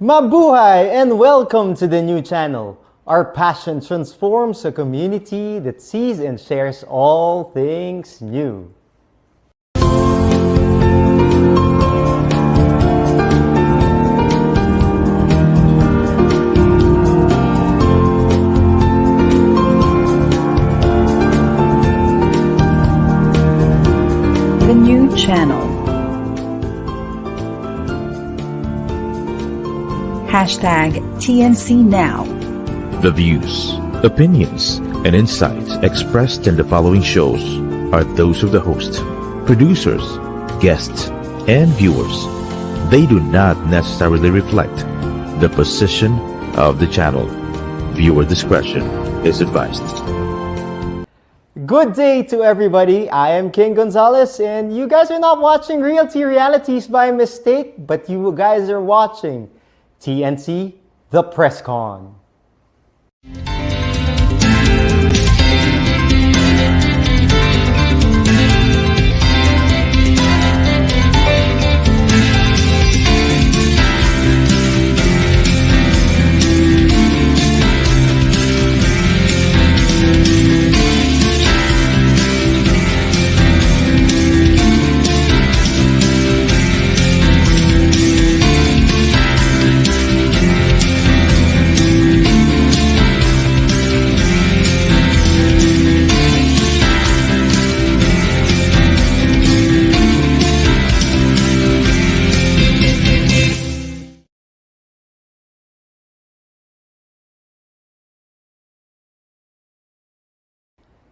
Mabuhay and welcome to the new channel. Our passion transforms a community that sees and shares all things new. The new channel. Hashtag TNC Now. The views, opinions, and insights expressed in the following shows are those of the host, producers, guests, and viewers. They do not necessarily reflect the position of the channel. Viewer discretion is advised. Good day to everybody. I am King Gonzalez, and you guys are not watching Realty Realities by mistake, but you guys are watching TNC, the PressCon.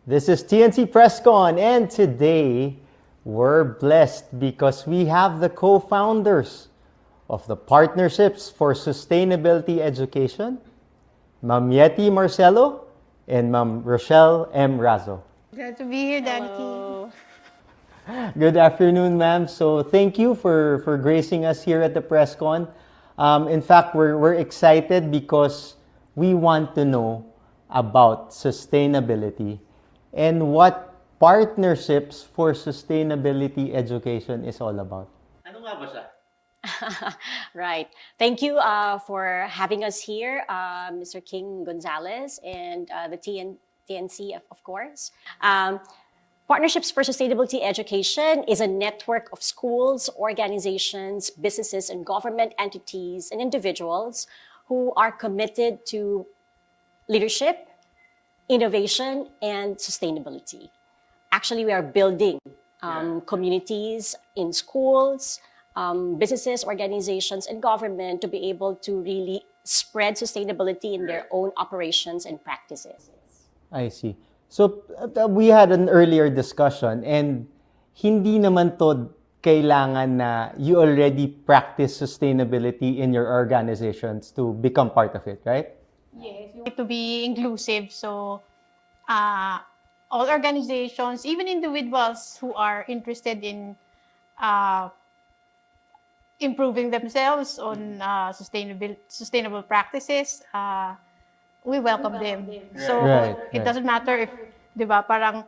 This is TNC PressCon, and today we're blessed because we have the co-founders of the Partnerships for Sustainability Education, Ma'am Yeti Marcelo and Ma'am Rochelle M. Razo. Glad to be here, Daddy King. Good afternoon, ma'am. So thank you for gracing us here at the PressCon. In fact, we're excited because we want to know about sustainability and what Partnerships for Sustainability Education is all about. Ano nga ba siya? Right. Thank you for having us here, Mr. King Gonzalez and the TNC, of course. Partnerships for Sustainability Education is a network of schools, organizations, businesses, and government entities and individuals who are committed to leadership, innovation, and sustainability. Actually, we are building communities in schools, businesses, organizations, and government to be able to really spread sustainability in their own operations and practices. I see. So we had an earlier discussion, and hindi naman to kailangan na you already practice sustainability in your organizations to become part of it, right? Yes, you want to be inclusive. So, all organizations, even individuals who are interested in improving themselves on sustainable practices, we welcome them. So, Right, it right. doesn't matter if, di ba, parang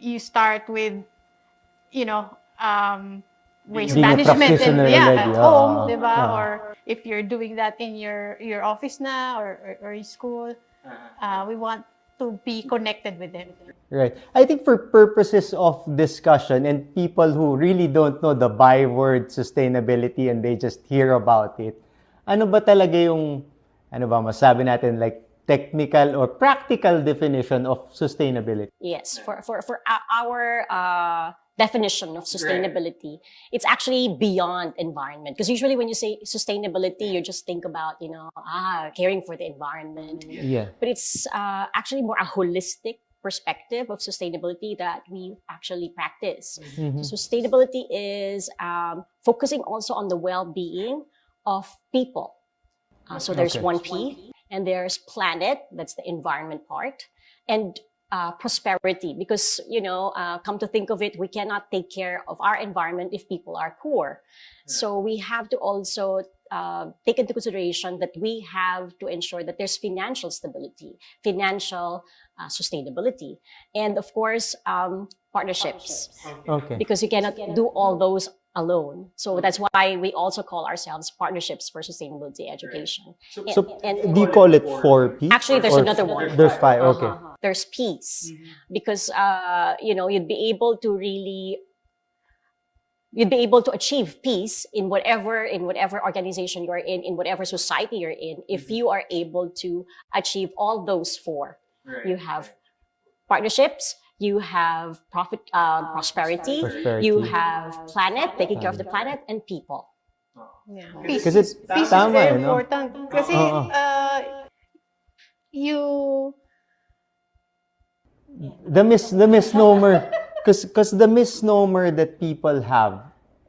you start with, you know, waste Being a management practitioner and already. at home, di ba? Yeah. Or if you're doing that in your office na or in school, we want to be connected with them. Right. I think for purposes of discussion and people who really don't know the byword sustainability and they just hear about it, ano ba talaga yung, ano ba masabi natin, like technical or practical definition of sustainability? Yes, for our definition of sustainability, it's actually beyond environment. Because usually when you say sustainability, you just think about, caring for the environment. Yeah. But it's actually more a holistic perspective of sustainability that we actually practice. Mhm. So sustainability is focusing also on the well-being of people. So there's Okay. one P, and there's planet, that's the environment part, and prosperity, because come to think of it, we cannot take care of our environment if people are poor. So we have to also take into consideration that we have to ensure that there's financial stability, financial sustainability, and of course partnerships. Okay. Because you cannot do all those alone. So that's why we also call ourselves Partnerships for Sustainability Education. So do you call it 4P? Actually, there's Or another one. There's 5, okay. There's peace, because you'd be able to achieve peace in whatever organization you're in whatever society you're in, if you are able to achieve all those four. You have partnerships, you have prosperity, you have planet, taking care of the planet, and people. Yeah. Because it's Peace is tama, very no? important. Kasi, you... The misnomer, because the misnomer that people have,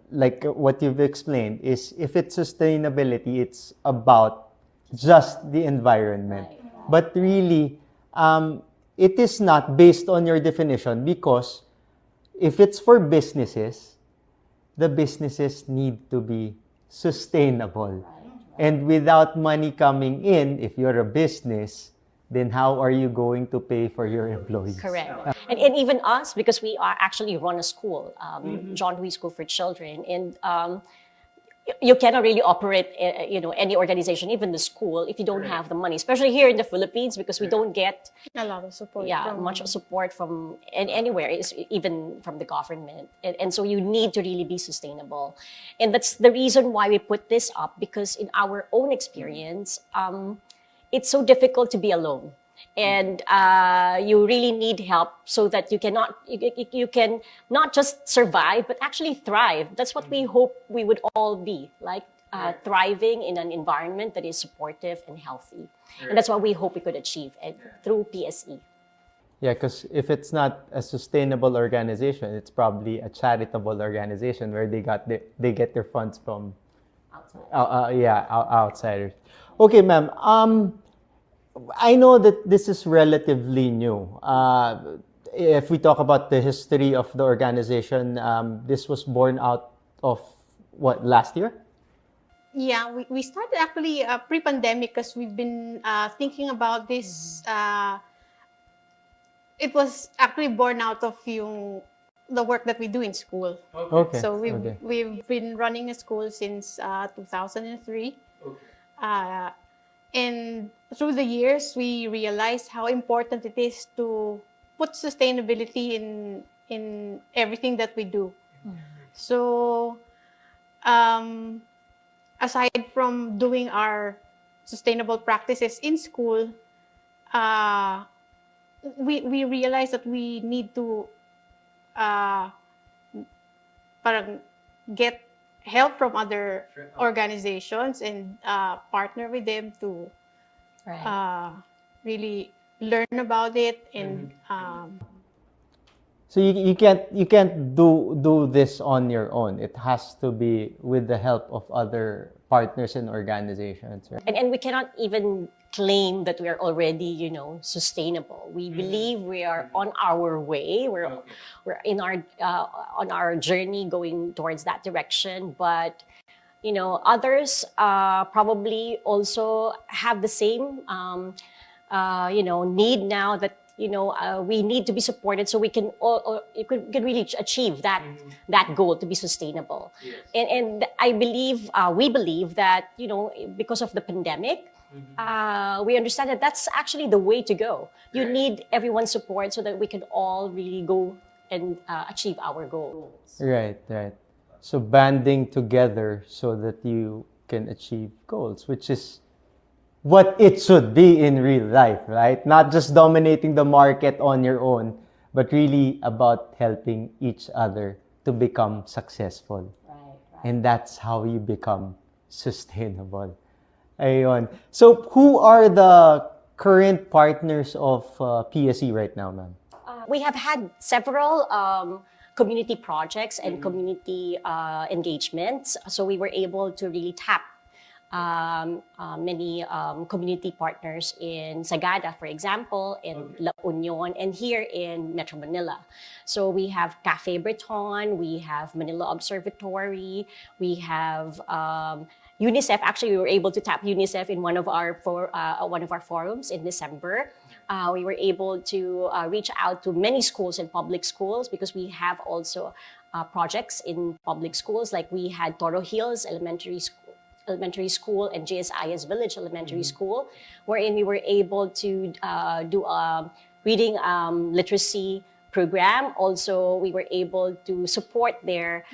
like what you've explained, is if it's sustainability, it's about just the environment. But really, it is not based on your definition, because if it's for businesses, the businesses need to be sustainable. And without money coming in, if you're a business, then how are you going to pay for your employees? Correct. And even us, because we are actually run a school, John Hui School for Children, and you cannot really operate, any organization, even the school, if you don't have the money. Especially here in the Philippines, because we don't get A lot of support. much of support from anywhere, even from the government. And so you need to really be sustainable. And that's the reason why we put this up, because in our own experience, it's so difficult to be alone. And you really need help, so that you can not just survive, but actually thrive. That's what we hope we would all be, like thriving in an environment that is supportive and healthy. And that's what we hope we could achieve through PSE. Yeah, because if it's not a sustainable organization, it's probably a charitable organization where they get their funds from outsiders. Okay, ma'am. I know that this is relatively new. If we talk about the history of the organization, this was born out of what, last year? Yeah, we started actually pre-pandemic, because we've been thinking about this. It was actually born out of the work that we do in school. Okay. So we've been running a school since 2003. And through the years, we realized how important it is to put sustainability in everything that we do. So, aside from doing our sustainable practices in school, we realized that we need to parang get help from other organizations and partner with them to really learn about it. And So you can't do this on your own. It has to be with the help of other partners and organizations, right? And we cannot even claim that we are already, sustainable. We believe we are on our way. We're in on our journey going towards that direction. But others probably also have the same need now, that we need to be supported, so we can can really achieve that goal to be sustainable. And I believe we believe that because of the pandemic, we understand that that's actually the way to go. You need everyone's support, so that we can all really go and achieve our goals. Right. So banding together so that you can achieve goals, which is what it should be in real life, right? Not just dominating the market on your own, but really about helping each other to become successful. Right. And that's how you become sustainable. Ayun. So who are the current partners of PSE right now, ma'am? We have had several community projects and community engagements. So we were able to really tap many community partners in Sagada, for example, in La Union, and here in Metro Manila. So we have Cafe Breton, we have Manila Observatory, we have UNICEF. Actually, we were able to tap UNICEF in one of our forums in December. We were able to reach out to many schools and public schools, because we have also projects in public schools. Like we had Toro Hills Elementary School and JSIS Village Elementary School, wherein we were able to do a reading literacy program. Also, we were able to support their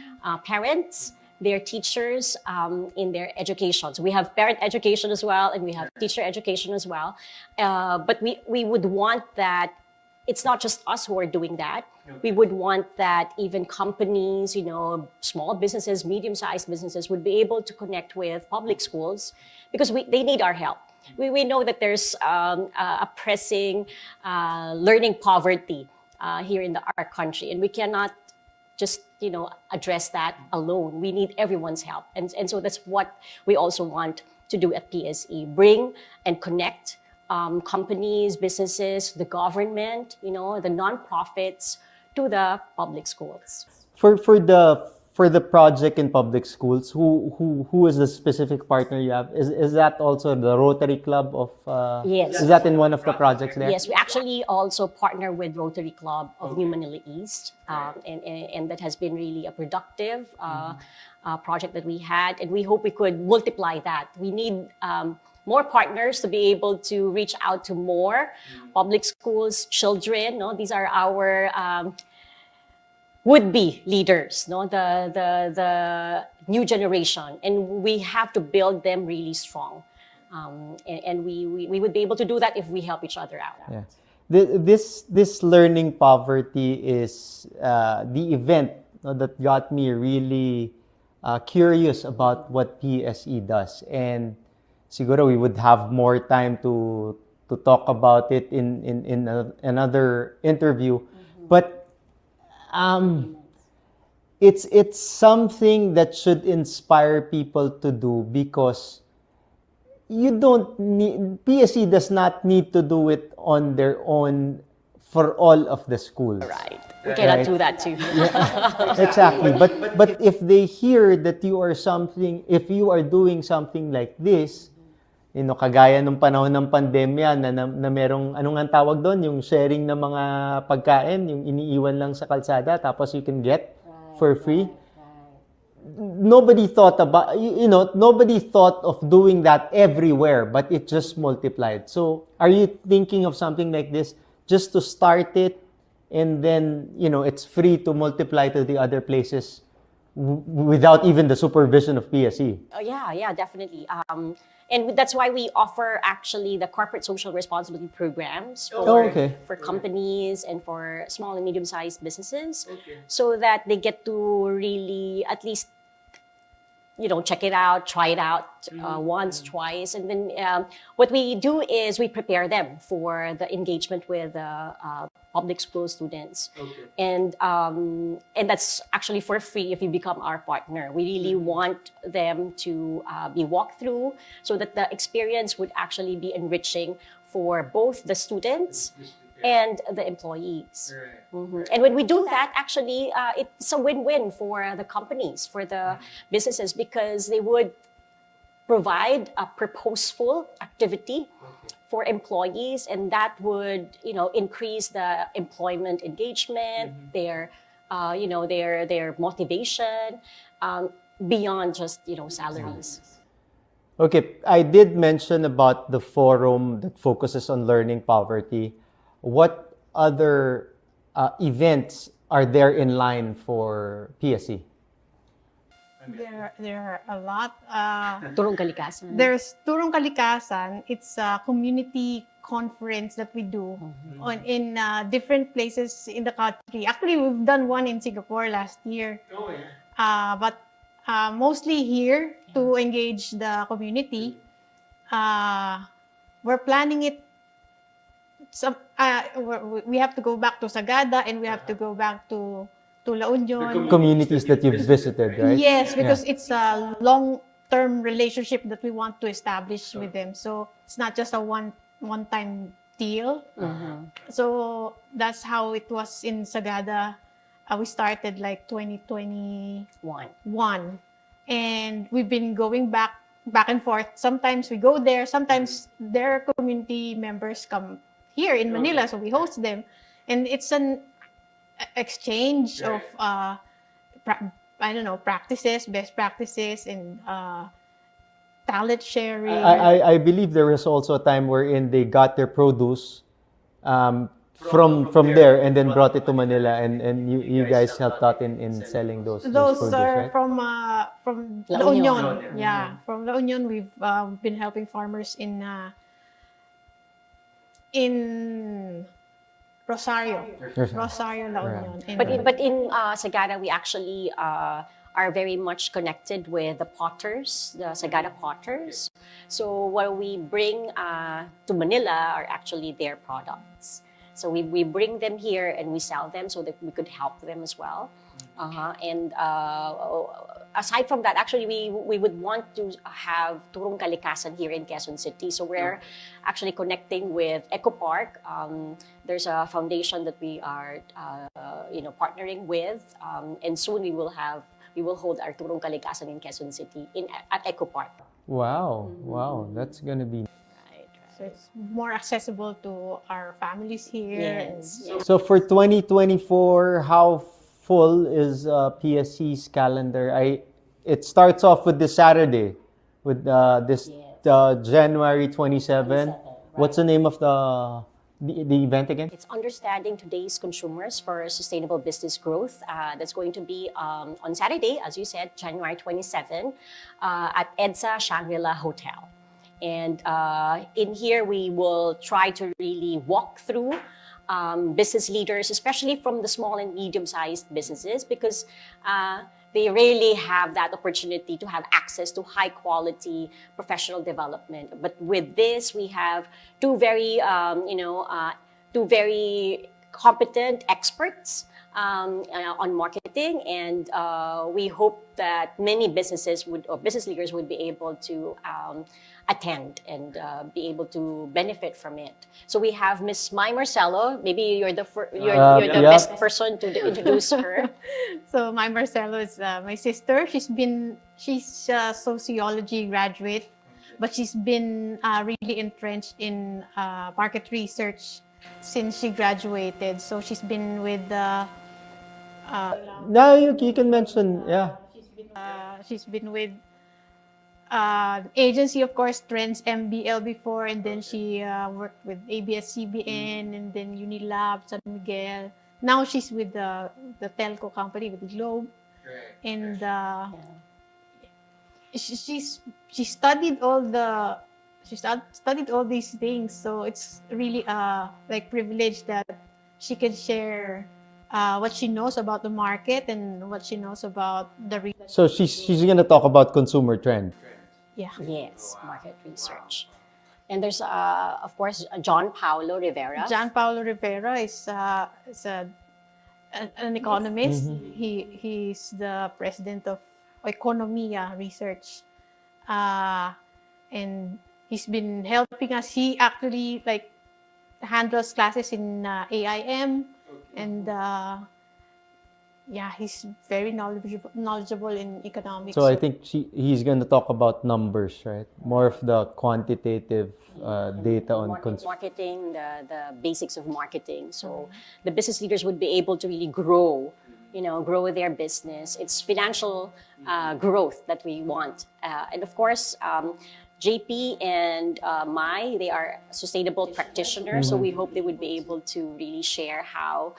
parents, their teachers in their education. So we have parent education as well, and we have teacher education as well. But we would want that it's not just us who are doing that. We would want that even companies, small businesses, medium-sized businesses would be able to connect with public schools because they need our help. We know that there's a pressing learning poverty here in our country, and we cannot just address that alone. We need everyone's help, and so that's what we also want to do at PSE: bring and connect companies, businesses, the government, the nonprofits to the public schools. For the project in public schools, who is the specific partner you have? Is that also the Rotary Club of? Yes. Is that in one of the projects there? Yes, we actually also partner with Rotary Club of New Manila East, and that has been really a productive project that we had, and we hope we could multiply that. We need more partners to be able to reach out to more public schools, children. These are our would-be leaders, the new generation, and we have to build them really strong. And we would be able to do that if we help each other out. Yeah. This learning poverty is the event that got me really curious about what PSE does, and siguro we would have more time to talk about it in another interview, but it's something that should inspire people to do, because PSE does not need to do it on their own for all of the schools. Right. We cannot do that too. Exactly. But if they hear that if you are doing something like this, kagaya nung panahon ng pandemya na merong, anong ang tawag doon, yung sharing ng mga pagkain, yung iniiwan lang sa kalsada tapos you can get for free. Nobody thought of doing that everywhere, but it just multiplied. So, are you thinking of something like this just to start it, and then, it's free to multiply to the other places without even the supervision of PSE? Oh, yeah, definitely. And that's why we offer actually the corporate social responsibility programs for companies and for small and medium-sized businesses, so that they get to really at least check it out, try it out once, twice, and then what we do is we prepare them for the engagement with public school students, and that's actually for free if you become our partner. We really want them to be walked through so that the experience would actually be enriching for both the students and the employees. And when we do that, actually, it's a win-win for the companies, for the businesses, because they would provide a purposeful activity for employees, and that would, increase the employment engagement, their motivation, beyond just, salaries. Okay, I did mention about the forum that focuses on learning poverty. What other events are there in line for PSE? There are a lot. Turong Kalikasan. There's Turong Kalikasan. It's a community conference that we do in different places in the country. Actually, we've done one in Singapore last year. But mostly here to engage the community. We're planning it. We have to go back to Sagada, and we have to go back to La Union. Communities that you've visited, right? Yes, because it's a long-term relationship that we want to establish with them. So it's not just a one-time deal. So that's how it was in Sagada. We started like 2021. And we've been going back and forth. Sometimes we go there. Sometimes their community members come here in Manila, so we host them, and it's an exchange of practices, best practices, and talent sharing. I believe there was also a time wherein they got their produce from there and then brought it to Manila, and you guys helped out in selling those Those produce, are right? from La La Union. Union. Yeah, from La Union, we've been helping farmers in Rosario, Rosario, La Right. Union. And But in Sagada, we actually are very much connected with the potters, the Sagada potters. So what we bring to Manila are actually their products. So we bring them here and we sell them so that we could help them as well. And aside from that, actually, we would want to have Turong Kalikasan here in Quezon City. So we're actually connecting with Eco Park. There's a foundation that we are, partnering with, and soon we will hold our Turong Kalikasan in Quezon City at Eco Park. Wow, that's gonna be. so it's more accessible to our families here. Yes. So for 2024, how full is PSC's calendar? It starts off with this Saturday, with this January 27. What's the name of the event again? It's understanding today's consumers for sustainable business growth. That's going to be on Saturday, as you said, January 27, at EDSA Shangri-La Hotel. And in here, we will try to really walk through business leaders, especially from the small and medium-sized businesses, because they rarely have that opportunity to have access to high-quality professional development. But with this, we have two very competent experts on marketing, and we hope that many business leaders would be able to attend and be able to benefit from it. So we have Miss Mai Marcelo. Maybe you're the best person to introduce her. So my Marcelo is my sister. She's a sociology graduate, but she's been really entrenched in market research since she graduated. So she's been with No, you can mention, she's been with agency, of course, Trends MBL before, and then she worked with ABS-CBN, and then Unilab, San Miguel. Now she's with the telco company, with the Globe, and she studied all these things. So it's really like privilege that she can share what she knows about the market and what she knows about the So she's gonna talk about consumer trend. Yes, market research. And there's, of course, John Paulo Rivera. John Paulo Rivera is an economist. He's the president of Economia Research, and he's been helping us. He actually handles classes in AIM, and he's very knowledgeable in economics. So I think he's going to talk about numbers, right? More of the quantitative data on marketing, the basics of marketing. So the business leaders would be able to really grow their business. It's financial growth that we want. And of course, JP and Mai, they are sustainable practitioners. So we hope they would be able to really share how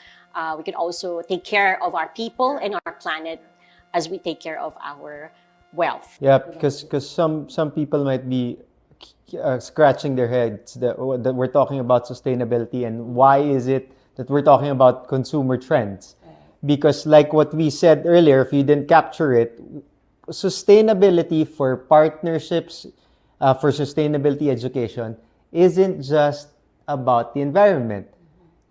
we can also take care of our people and our planet as we take care of our wealth. Yeah, because some people might be scratching their heads that we're talking about sustainability, and why is it that we're talking about consumer trends? Because like what we said earlier, if you didn't capture it, sustainability for partnerships, for sustainability education, isn't just about the environment.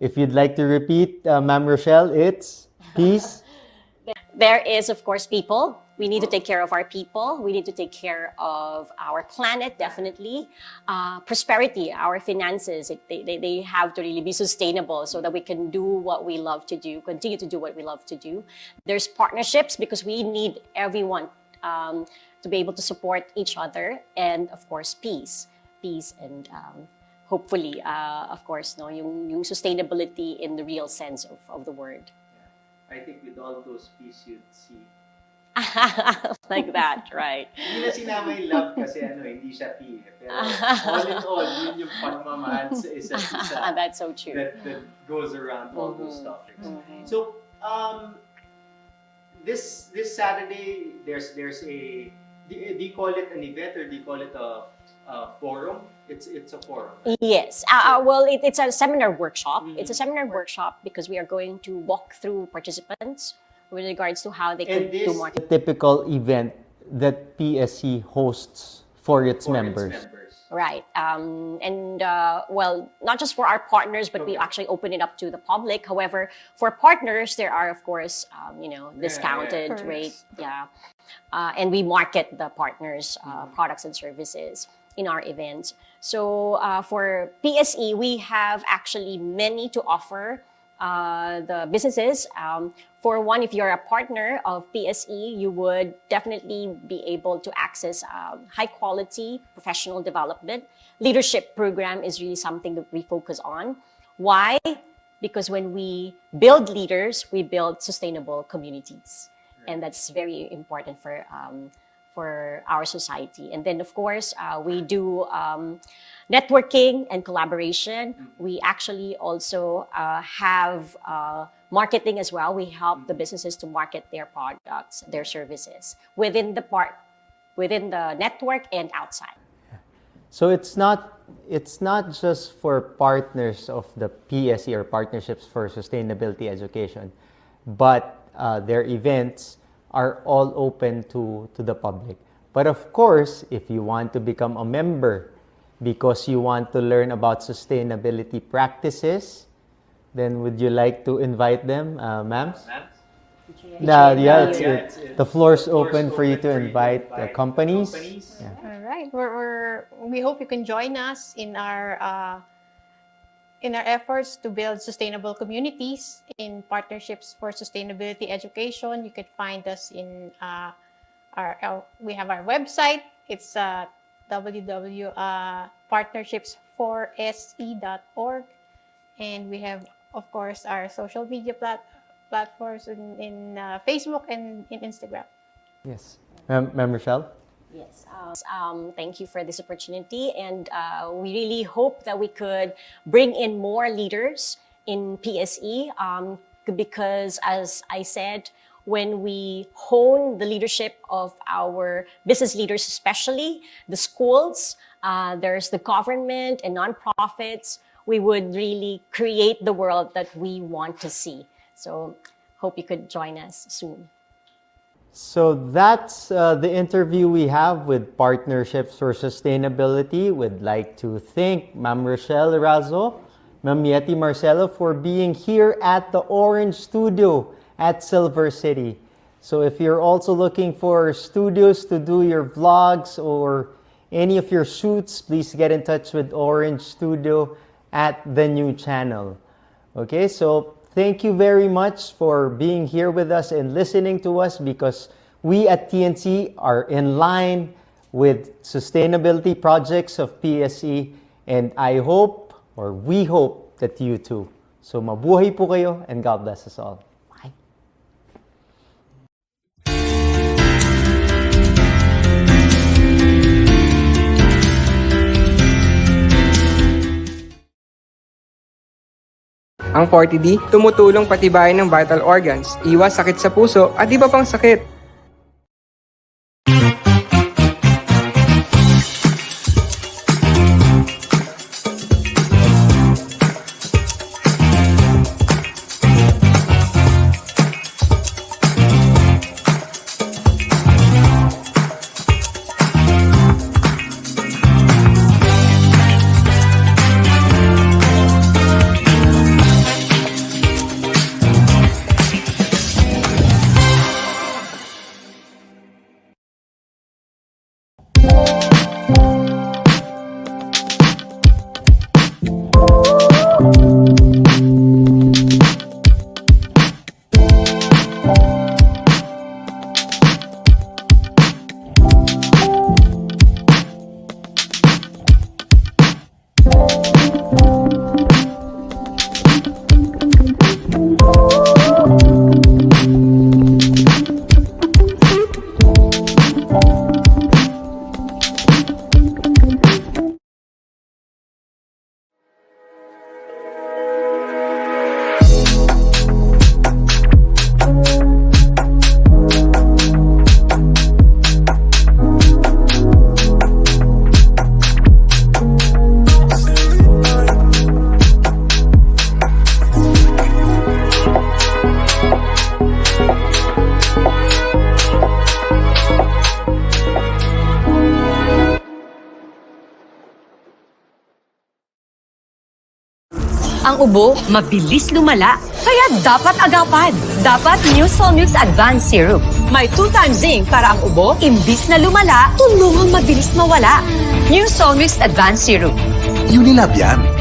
If you'd like to repeat, Ma'am Rochelle, it's peace. There is, of course, people. We need to take care of our people. We need to take care of our planet, definitely. Prosperity, our finances, they have to really be sustainable so that we can do what we love to do, continue to do what we love to do. There's partnerships because we need everyone to be able to support each other. And, of course, peace and hopefully, of course, yung sustainability in the real sense of the word. I think with all those P's you'd see. Like that, right? Hindi na sinama yung love kasi hindi siya P. Pero all in all, yun yung pagmamahal sa isa't isa. That's so true. That goes around all those topics. Mhm. So, this Saturday, there's a, do you call it an event or do you call it a forum? It's a forum. Yes. Well, it's a seminar workshop. It's a seminar workshop because we are going to walk through participants with regards to how they And could this do is a marketing. typical event that PSC hosts for its members. Right. Well, not just for our partners, but we actually open it up to the public. However, for partners, there are, of course, discounted Perks. rate. Yeah. And we market the partners' products and services in our events. So for PSE, we have actually many to offer the businesses. For one, if you're a partner of PSE, you would definitely be able to access high quality professional development. Leadership program is really something that we focus on. Why? Because when we build leaders, we build sustainable communities. And that's very important for our society. And then, of course, we do networking and collaboration. We actually also have marketing as well. We help the businesses to market their products, their services within the network and outside. So it's not just for partners of the PSE or Partnerships for Sustainability Education, but their events are all open to the public. But of course, if you want to become a member because you want to learn about sustainability practices, then would you like to invite them, ma'ams? The floor's open for you to invite the companies. Yeah. All right. We hope you can join us in our efforts to build sustainable communities in Partnerships for Sustainability Education. You can find us in we have our website. It's www.partnershipsforse.org, and we have, of course, our social media platforms in Facebook and in Instagram. Yes. Ma'am Rochelle? Yes. Thank you for this opportunity. And we really hope that we could bring in more leaders in PSE because, as I said, when we hone the leadership of our business leaders, especially the schools, there's the government and nonprofits, we would really create the world that we want to see. So hope you could join us soon. So that's the interview we have with Partnerships for Sustainability. We'd like to thank Ma'am Rochelle Razo, Ma'am Yeti Marcelo for being here at the Orange Studio at Silver City. So if you're also looking for studios to do your vlogs or any of your shoots, please get in touch with Orange Studio at the new channel. Okay, so thank you very much for being here with us and listening to us, because we at TNC are in line with sustainability projects of PSE, and I hope, or we hope, that you too. So mabuhay po kayo, and God bless us all. Bye. Ang 40D, tumutulong patibayin ng vital organs, iwas sakit sa puso at iba pang sakit. Ang ubo, mabilis lumala. Kaya dapat agapan. Dapat New Solmux Advanced Syrup. May 2 times zinc para ang ubo, imbis na lumala, tulungang mabilis mawala. New Solmux Advanced Syrup. Unilab yan.